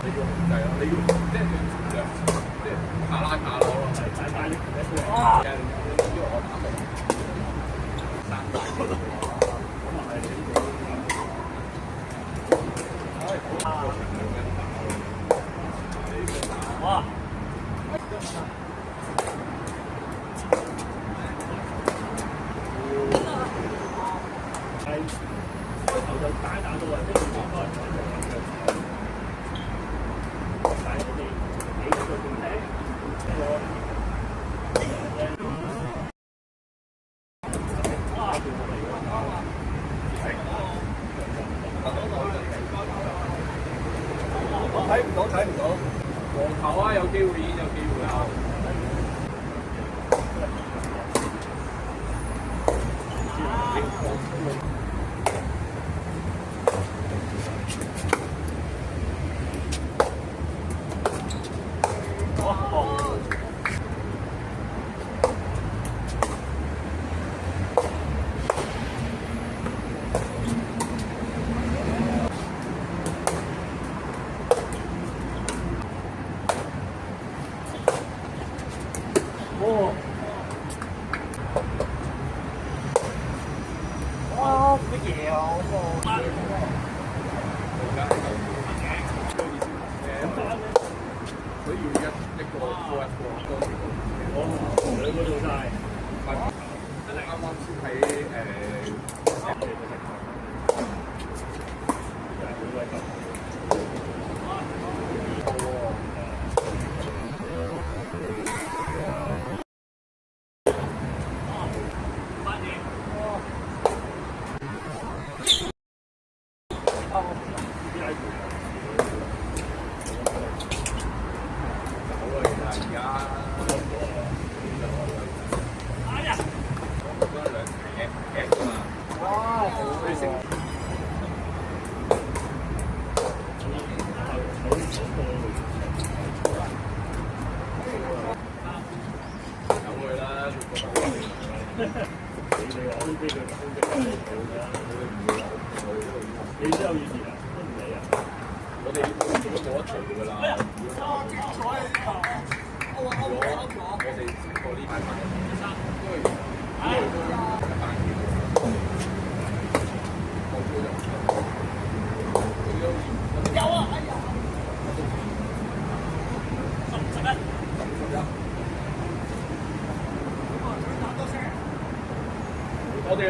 你要控制咯，你要即係要即係卡拉卡咯，係大力嘅出嚟。啊！因為我打到散大嘅，咁啊係呢個。哇！係開頭就打到啊，跟住應該但係我哋幾個半頂我睇唔到，黃球啊有機會演有機會啊！哇！乜嘢啊？佢要一個過一個多條。兩個做晒。啱啱先喺你之後以前啊，都唔理啊，我哋都冇得嘈㗎啦。精彩啊！呢場，我哋經過呢排班，因為有啊，哎呀！11，我哋